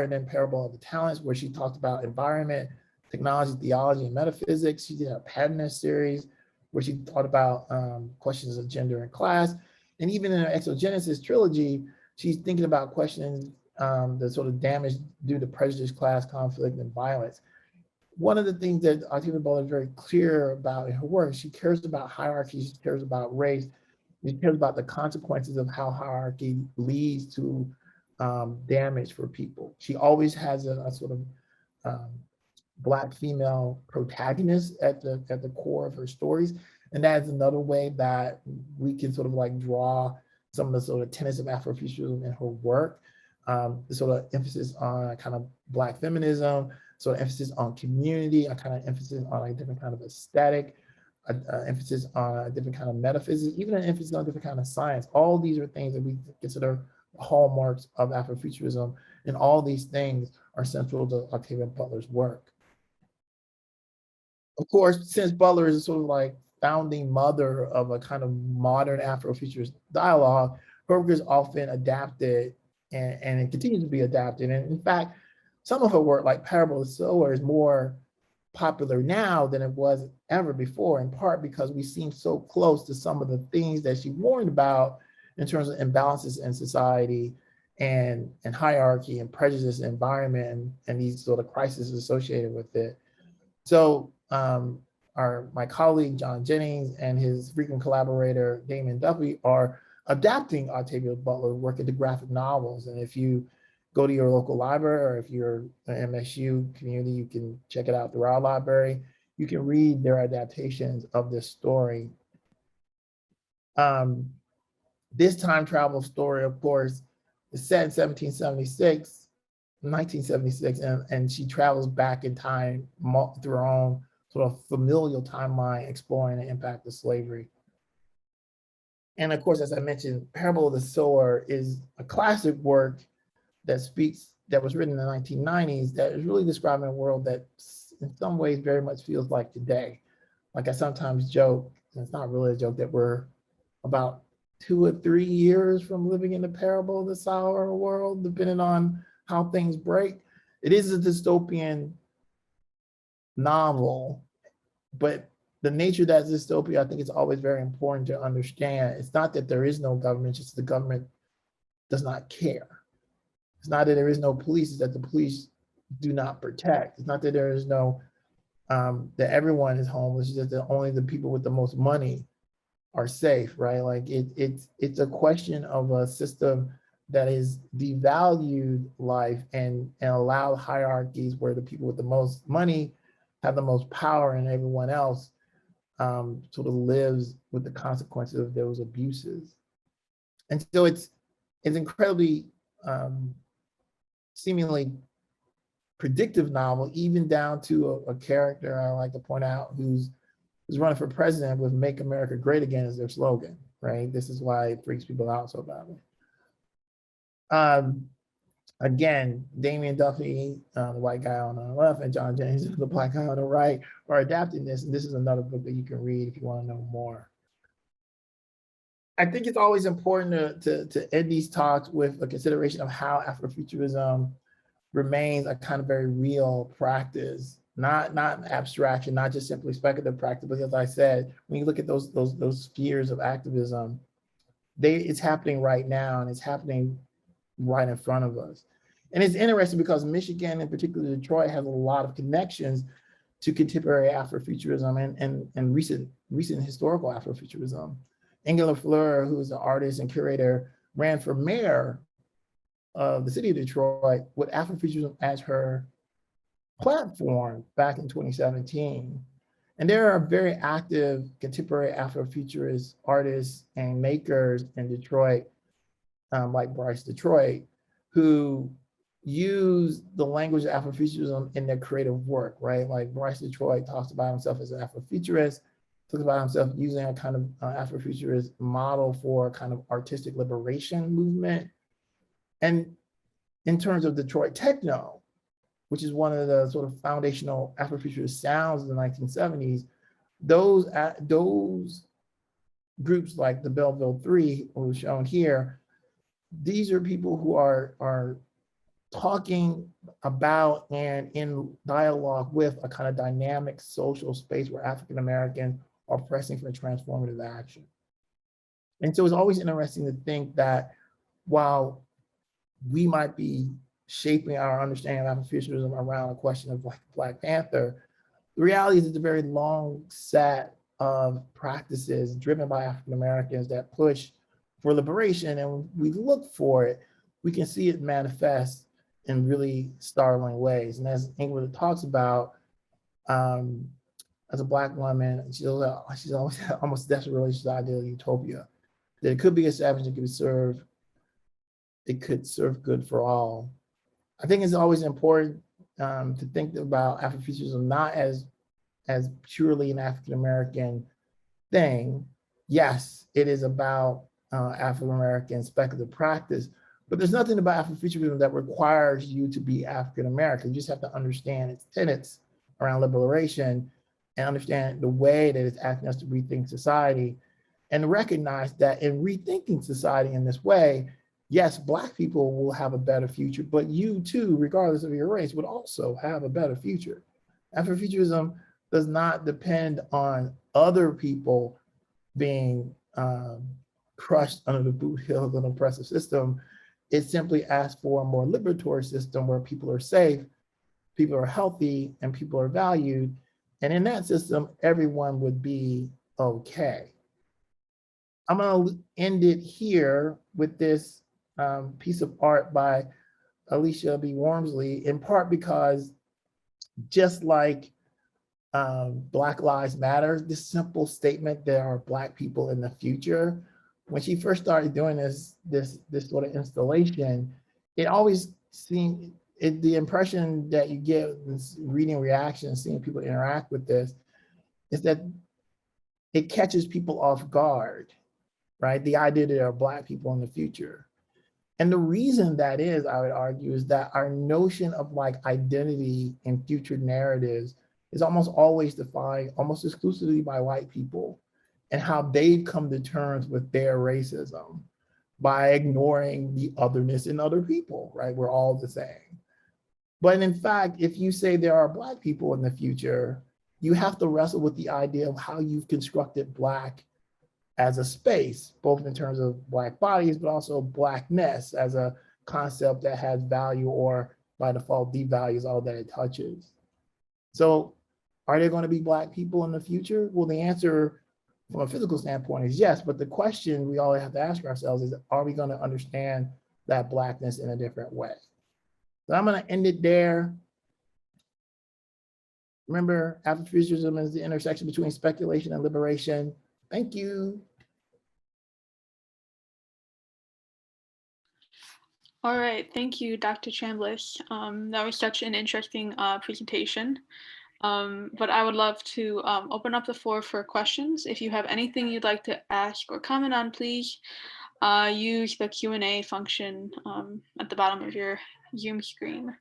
and then Parable of the Talents, where she talked about environment, technology, theology, and metaphysics. She did a Patternist series where she thought about questions of gender and class. And even in her Exogenesis trilogy, she's thinking about questions the sort of damage due to prejudice, class conflict, and violence. One of the things that Octavia Butler is very clear about in her work, she cares about hierarchy, she cares about race, she cares about the consequences of how hierarchy leads to damage for people. She always has a sort of Black female protagonist at the core of her stories. And that is another way that we can sort of like draw some of the sort of tenets of Afrofuturism in her work. The sort of emphasis on kind of Black feminism, sort of emphasis on community, a kind of emphasis on a different kind of aesthetic, emphasis on a different kind of metaphysics, even an emphasis on a different kind of science. All these are things that we consider hallmarks of Afrofuturism, and all these things are central to Octavia Butler's work. Of course, since Butler is sort of like founding mother of a kind of modern Afrofuturist dialogue, her work is often adapted and it continues to be adapted. And in fact, some of her work, like Parable of the Sower, is more popular now than it was ever before, in part because we seem so close to some of the things that she warned about in terms of imbalances in society and hierarchy and prejudice and environment and these sort of crises associated with it. So my colleague, John Jennings, and his frequent collaborator, Damon Duffy, are adapting Octavia Butler's work into graphic novels. And if you go to your local library, or if you're an MSU community, you can check it out through our library. You can read their adaptations of this story. This time travel story, of course, is set in 1976, and she travels back in time through her own sort of familial timeline, exploring the impact of slavery. And of course, as I mentioned, Parable of the Sower is a classic work that was written in the 1990s that is really describing a world that in some ways very much feels like today. Like I sometimes joke, and it's not really a joke, that we're about 2 or 3 years from living in the Parable of the Sower world, depending on how things break. It is a dystopian novel, but the nature of that dystopia, I think it's always very important to understand. It's not that there is no government, just the government does not care. It's not that there is no police, it's that the police do not protect. It's not that there is no, that everyone is homeless, it's just that only the people with the most money are safe, right? Like it's a question of a system that is devalued life and allowed hierarchies where the people with the most money have the most power and everyone else sort of lives with the consequences of those abuses. And so it's incredibly seemingly predictive novel, even down to a character I like to point out who's running for president with "Make America Great Again" as their slogan, right? This is why it freaks people out so badly. Again, Damian Duffy, the white guy on the left, and John James, the black guy on the right, are adapting this. And this is another book that you can read if you want to know more. I think it's always important to end these talks with a consideration of how Afrofuturism remains a kind of very real practice, not abstraction, not just simply speculative practice, but as I said, when you look at those spheres of activism, it's happening right now, and it's happening right in front of us. And it's interesting because Michigan, in particular Detroit, has a lot of connections to contemporary Afrofuturism and recent historical Afrofuturism. Inge LaFleur, who is an artist and curator, ran for mayor of the city of Detroit with Afrofuturism as her platform back in 2017. And there are very active contemporary Afrofuturist artists and makers in Detroit, like Bryce Detroit, who use the language of Afrofuturism in their creative work, right? Like Bryce Detroit talks about himself as an Afrofuturist, talks about himself using a kind of Afrofuturist model for a kind of artistic liberation movement. And in terms of Detroit techno, which is one of the sort of foundational Afrofuturist sounds of the 1970s, those groups like the Belleville Three, who was shown here, these are people who are talking about and in dialogue with a kind of dynamic social space where African Americans are pressing for transformative action. And so it's always interesting to think that while we might be shaping our understanding of Afrofuturism around a question of like Black Panther, the reality is it's a very long set of practices driven by African Americans that push for liberation. And when we look for it, we can see it manifest in really startling ways. And as Ingrid talks about, as a Black woman, she's always had almost desperate relationship to the idea of utopia, that it could be established, it could serve good for all. I think it's always important to think about Afrofuturism not as purely an African-American thing. Yes, it is about African-American speculative practice, but there's nothing about Afrofuturism that requires you to be African-American. You just have to understand its tenets around liberation and understand the way that it's asking us to rethink society, and recognize that in rethinking society in this way, yes, Black people will have a better future, but you too, regardless of your race, would also have a better future. Afrofuturism does not depend on other people being crushed under the boot heel of an oppressive system. It simply asks for a more liberatory system where people are safe, people are healthy, and people are valued. And in that system, everyone would be okay. I'm gonna end it here with this piece of art by Alicia B. Wormsley, in part because just like Black Lives Matter, this simple statement, there are Black people in the future, when she first started doing this sort of installation, it always seemed, the impression that you get reading reactions, seeing people interact with this, is that it catches people off guard, right? The idea that there are Black people in the future. And the reason that is, I would argue, is that our notion of like identity in future narratives is almost always defined almost exclusively by white people and how they've come to terms with their racism by ignoring the otherness in other people, right? We're all the same. But in fact, if you say there are Black people in the future, you have to wrestle with the idea of how you've constructed Black as a space, both in terms of Black bodies, but also Blackness as a concept that has value or by default devalues all that it touches. So are there going to be Black people in the future? Well, the answer from a physical standpoint is yes, but the question we all have to ask ourselves is, are we going to understand that Blackness in a different way? So I'm going to end it there. Remember, Afrofuturism is the intersection between speculation and liberation. Thank you. All right, thank you, Dr. Chambliss. That was such an interesting presentation. But I would love to open up the floor for questions. If you have anything you'd like to ask or comment on, please use the Q&A function at the bottom of your Zoom screen.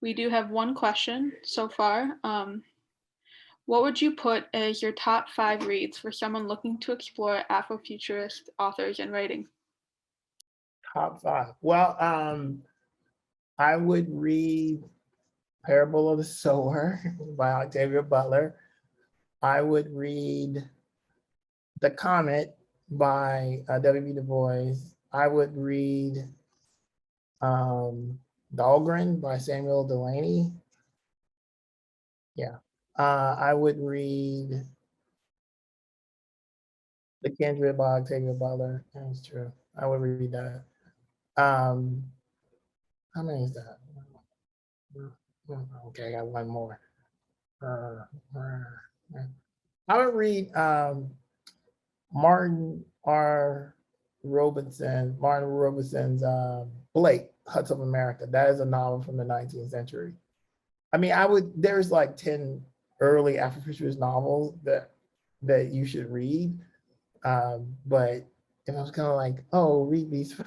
We do have one question so far. What would you put as your top 5 reads for someone looking to explore Afrofuturist authors and writing? Top 5. Well, I would read Parable of the Sower by Octavia Butler. I would read The Comet by W.B. Du Bois. I would read Dahlgren by Samuel Delany. Yeah. I would read The Kendra by Octavia Butler. That's true. I would read that. How many is that? Okay, I got one more. I would read Martin Robinson's Blake, Huts of America. That is a novel from the 19th century. I mean, there's like 10 early Afrofuturist novels that you should read. But if I was kind of like, oh, read these,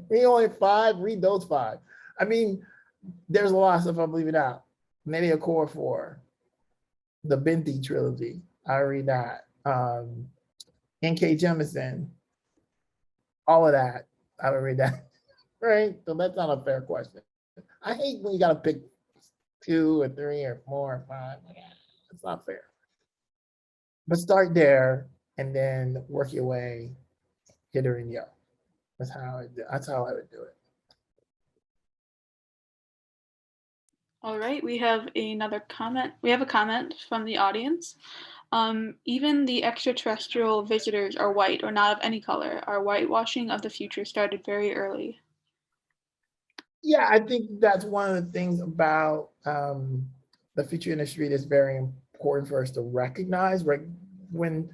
read only 5, read those 5. I mean, there's a lot of stuff I'm leaving out. Maybe a core 4, the Binti trilogy. I read that. N.K. Jemisin, all of that. I would read that. Right? So that's not a fair question. I hate when you got to pick 2 or 3 or 4 or 5. It's not fair. But start there and then work your way, hit her and yo. That's how I would do it. All right, we have another comment. We have a comment from the audience. Even the extraterrestrial visitors are white or not of any color. Our whitewashing of the future started very early. Yeah, I think that's one of the things about the future industry that's very important for us to recognize. Right? When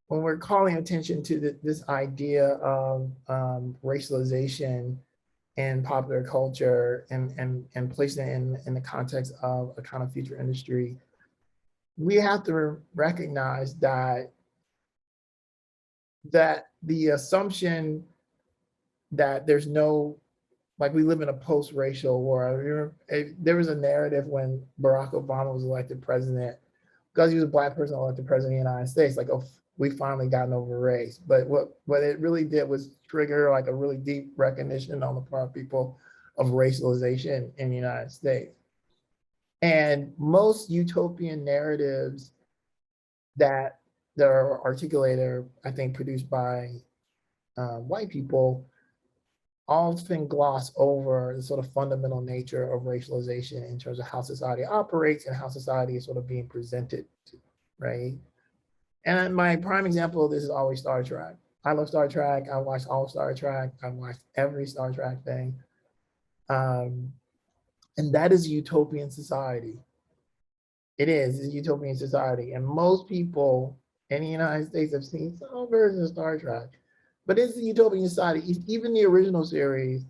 we're calling attention to this idea of racialization in popular culture and placing it in the context of a kind of future industry, we have to recognize that the assumption that there's no, like, we live in a post-racial world. There was a narrative when Barack Obama was elected president, because he was a Black person elected president of the United States, like, oh, we finally gotten over race. But what it really did was trigger like a really deep recognition on the part of people of racialization in the United States. And most utopian narratives that are articulated, I think, produced by white people, often gloss over the sort of fundamental nature of racialization in terms of how society operates and how society is sort of being presented, right? And my prime example of this is always Star Trek. I love Star Trek. I watched all Star Trek. I watched every Star Trek thing. And that is a utopian society. It is a utopian society. And most people in the United States have seen some version of Star Trek. But it's a utopian society. Even the original series,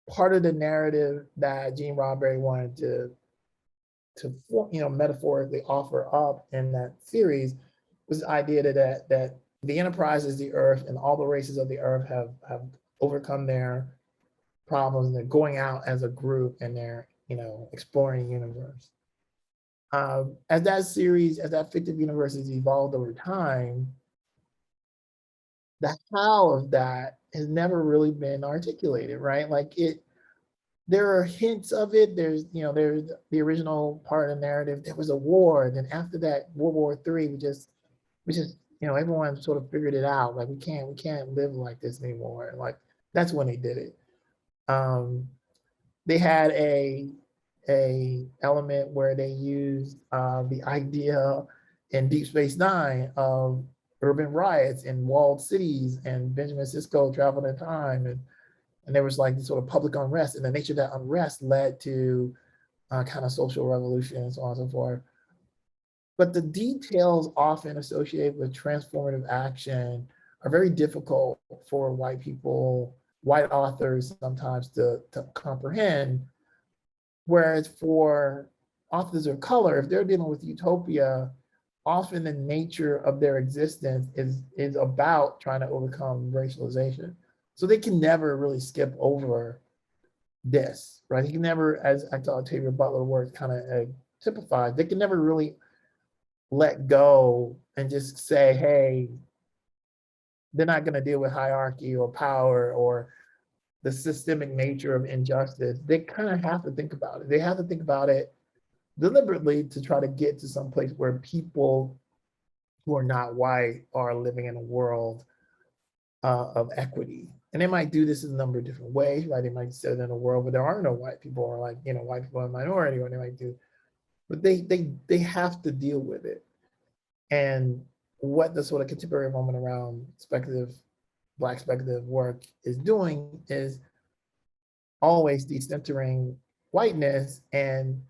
part of the narrative that Gene Roddenberry wanted to metaphorically offer up in that series was the idea that the Enterprise is the Earth, and all the races of the Earth have overcome their problems, and they're going out as a group, and they're exploring the universe. As that fictive universe has evolved over time, the how of that has never really been articulated, right? Like there are hints of it. There's the original part of the narrative. There was a war, and then after that, World War III, we just everyone sort of figured it out. Like we can't live like this anymore. Like that's when they did it. They had a element where they used the idea in Deep Space Nine of urban riots in walled cities, and Benjamin Sisko traveled in time, and there was like this sort of public unrest, and the nature of that unrest led to kind of social revolution and so on and so forth. But the details often associated with transformative action are very difficult for white people, white authors sometimes to comprehend. Whereas for authors of color, if they're dealing with utopia, often the nature of their existence is about trying to overcome racialization. So they can never really skip over this, right? He can never, as I thought Octavia Butler work kind of typified, they can never really let go and just say, hey, they're not going to deal with hierarchy or power or the systemic nature of injustice. They kind of have to think about it. They have to think about it deliberately to try to get to some place where people who are not white are living in a world of equity. And they might do this in a number of different ways, right? They might say that in a world where there are no white people, or like, you know, white people are a minority, or they might do, but they have to deal with it. And what the sort of contemporary moment around speculative, Black speculative work is doing is always decentering whiteness and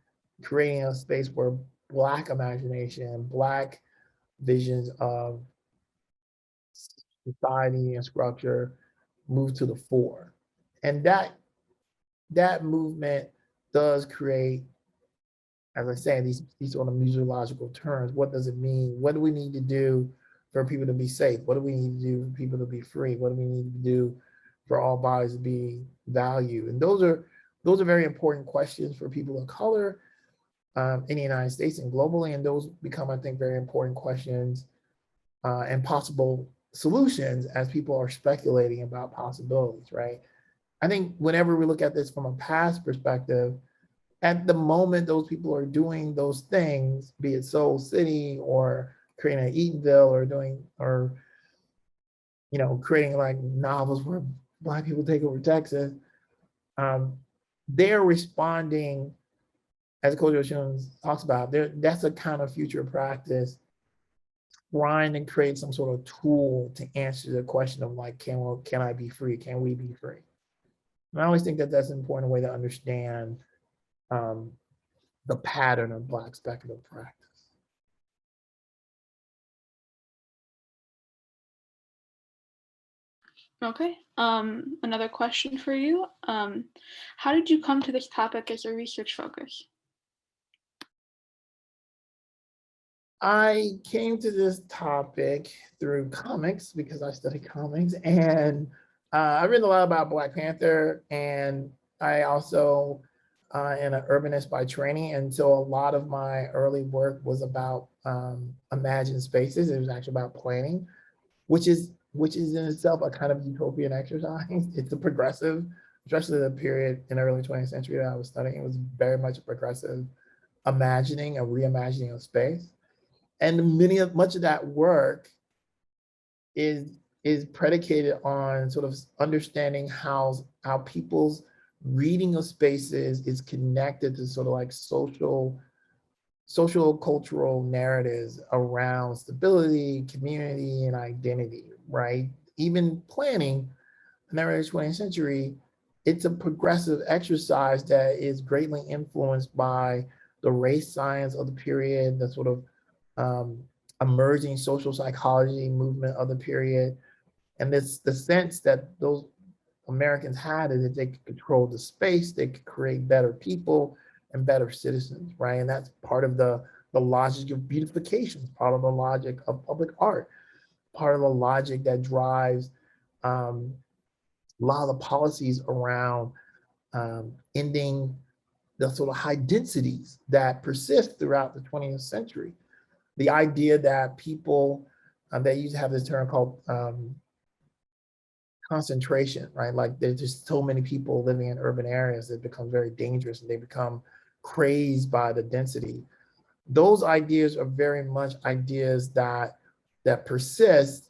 creating a space where Black imagination, Black visions of society and structure move to the fore. And that movement does create, as I say, these sort of museological terms. What does it mean? What do we need to do for people to be safe? What do we need to do for people to be free? What do we need to do for all bodies to be valued? And those are very important questions for people of color in the United States and globally. And those become, I think, very important questions and possible solutions as people are speculating about possibilities, right? I think whenever we look at this from a past perspective, at the moment those people are doing those things, be it Soul City or creating an Edenville or you know, creating like novels where Black people take over Texas, they're responding, as Kojo Jones talks about, that's a kind of future practice trying to create some sort of tool to answer the question of like, can I be free? Can we be free? And I always think that that's an important way to understand the pattern of Black speculative practice. Okay, another question for you. How did you come to this topic as a research focus? I came to this topic through comics because I study comics, and I read a lot about Black Panther, and I also am an urbanist by training, and so a lot of my early work was about imagined spaces. It was actually about planning, which is in itself a kind of utopian exercise. It's a progressive, especially the period in the early 20th century that I was studying. It was very much a progressive imagining, a reimagining of space. And much of that work is predicated on sort of understanding how people's reading of spaces is connected to sort of like social cultural narratives around stability, community, and identity, right? Even planning in the early 20th century, it's a progressive exercise that is greatly influenced by the race science of the period, the sort of emerging social psychology movement of the period. And the sense that those Americans had is that they could control the space, they could create better people and better citizens, right? And that's part of the logic of beautification, part of the logic of public art, part of the logic that drives a lot of the policies around ending the sort of high densities that persist throughout the 20th century. The idea that people, they used to have this term called concentration, right? Like there's just so many people living in urban areas that become very dangerous and they become crazed by the density. Those ideas are very much ideas that persist,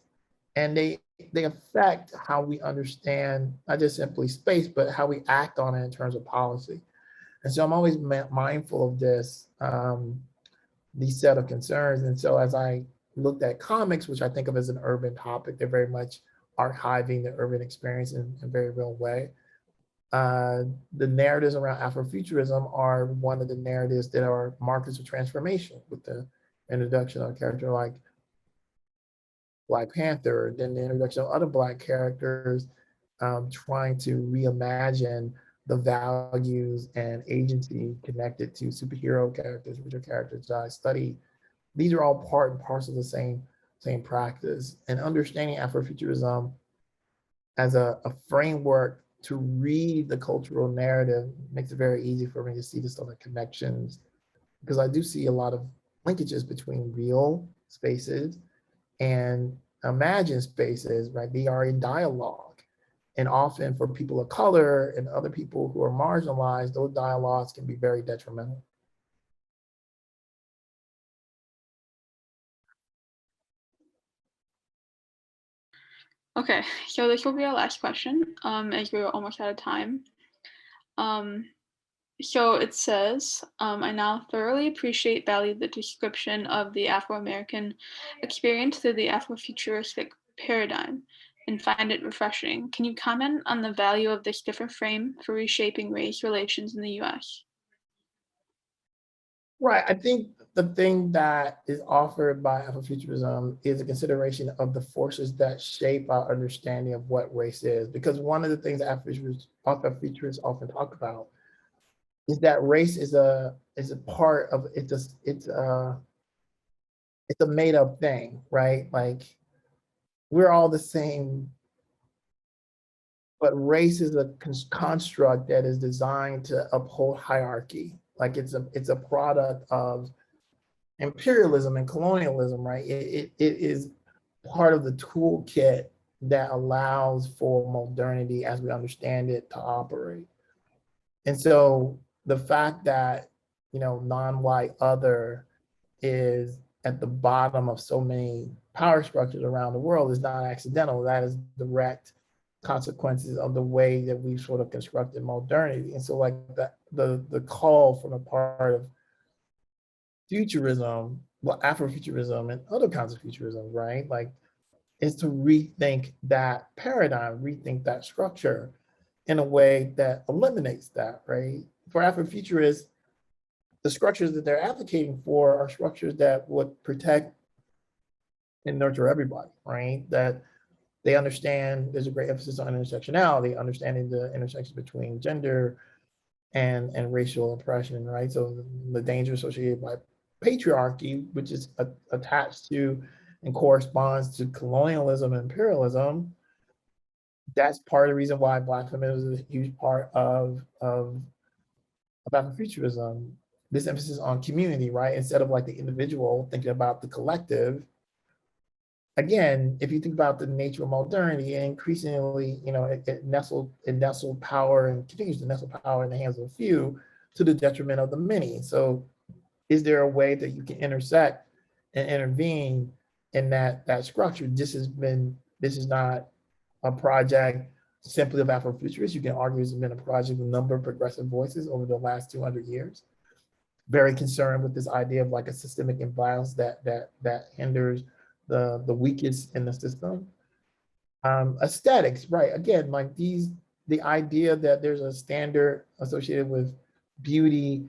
and they affect how we understand not just simply space, but how we act on it in terms of policy. And so I'm always mindful of this, these set of concerns. And so as I looked at comics, which I think of as an urban topic, they're very much archiving the urban experience in a very real way. The narratives around Afrofuturism are one of the narratives that are markers of transformation, with the introduction of a character like Black Panther, then the introduction of other Black characters, trying to reimagine the values and agency connected to superhero characters, which are characters that I study. These are all part and parcel of the same practice. And understanding Afrofuturism as a framework to read the cultural narrative makes it very easy for me to see the sort of connections, because I do see a lot of linkages between real spaces and imagined spaces, right? They are in dialogue. And often for people of color and other people who are marginalized, those dialogues can be very detrimental. Okay, so this will be our last question, as we're almost out of time. So it says, I now thoroughly value the description of the Afro-American experience through the Afrofuturistic paradigm and find it refreshing. Can you comment on the value of this different frame for reshaping race relations in the US? Right, I think the thing that is offered by Afrofuturism is a consideration of the forces that shape our understanding of what race is. Because one of the things that Afrofuturists often talk about is that race is a part of it's a made up thing, right? Like, we're all the same, but race is a construct that is designed to uphold hierarchy. Like, it's a product of imperialism and colonialism, right? It is part of the toolkit that allows for modernity as we understand it to operate. And so the fact that, non-white other is at the bottom of so many power structures around the world is not accidental. That is direct consequences of the way that we've sort of constructed modernity. And so, like, the call from a part of futurism, well, Afrofuturism and other kinds of futurism, right? Like, is to rethink that paradigm, rethink that structure in a way that eliminates that, right? For Afrofuturists, the structures that they're advocating for are structures that would protect and nurture everybody, right? That they understand there's a great emphasis on intersectionality, understanding the intersection between gender and racial oppression, right? So the danger associated by patriarchy, which is attached to and corresponds to colonialism and imperialism, that's part of the reason why Black feminism is a huge part of Afrofuturism. This emphasis on community, right? Instead of like the individual, thinking about the collective. Again, if you think about the nature of modernity, and increasingly, it nestled power and continues to nestle power in the hands of a few to the detriment of the many. So is there a way that you can intersect and intervene in that structure? This is not a project simply of Afrofuturists. You can argue it's been a project with a number of progressive voices over the last 200 years. Very concerned with this idea of like a systemic imbalance that hinders the weakest in the system. Aesthetics, right? Again, like the idea that there's a standard associated with beauty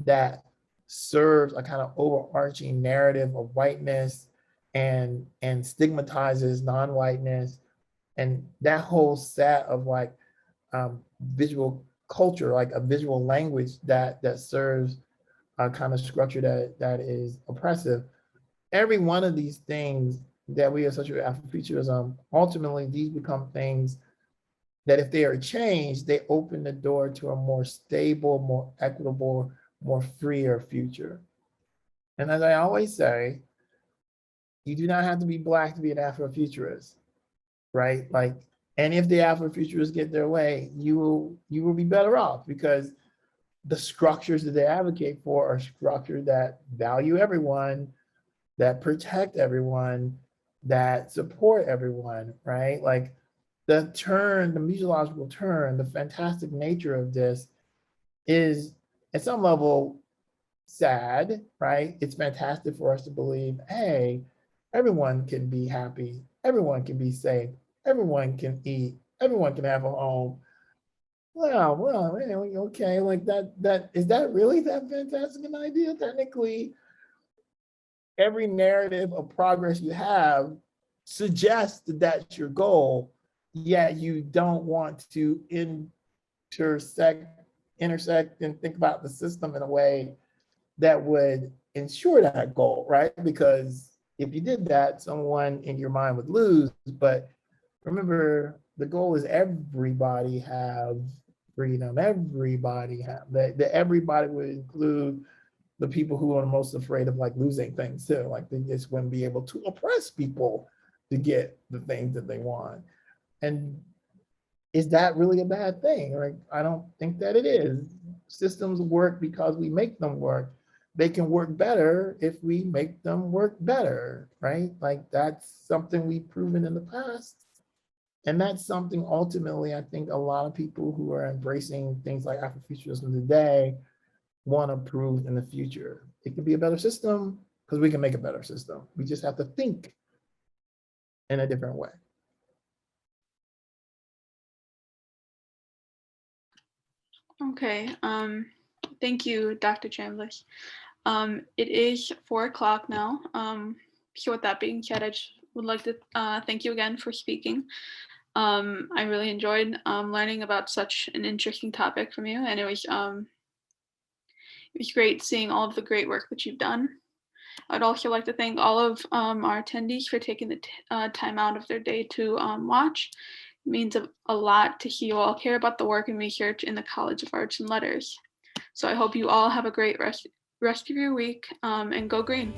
that serves a kind of overarching narrative of whiteness and stigmatizes non-whiteness, and that whole set of like visual culture, like a visual language that serves a kind of structure that is oppressive. Every one of these things that we associate with Afrofuturism, ultimately these become things that if they are changed, they open the door to a more stable, more equitable, more freer future. And as I always say, you do not have to be Black to be an Afrofuturist, right? Like, and if the Afrofuturists get their way, you will be better off, because the structures that they advocate for are structures that value everyone, that protect everyone, that support everyone, right? Like, the museological turn, the fantastic nature of this is at some level sad, right? It's fantastic for us to believe, hey, everyone can be happy, everyone can be safe, everyone can eat, everyone can have a home. Well, okay, like that is that really that fantastic an idea? Technically, every narrative of progress you have suggest that that's your goal, yet you don't want to intersect and think about the system in a way that would ensure that goal, right? Because if you did that, someone in your mind would lose. But remember, the goal is everybody have freedom. Everybody have that. Everybody would include the people who are most afraid of like losing things too. Like they just wouldn't be able to oppress people to get the things that they want. And is that really a bad thing? Like, I don't think that it is. Systems work because we make them work. They can work better if we make them work better, right? Like that's something we've proven in the past. And that's something ultimately, I think a lot of people who are embracing things like Afrofuturism today want to prove in the future. It could be a better system because we can make a better system. We just have to think in a different way. Okay, thank you, Dr. Chambliss. It is 4 o'clock now. So with that being said, I just would like to thank you again for speaking. I really enjoyed learning about such an interesting topic from you, and it was great seeing all of the great work that you've done. I'd also like to thank all of our attendees for taking the time out of their day to watch. It means a lot to see you all care about the work and research in the College of Arts and Letters. So I hope you all have a great rest of your week, and go green.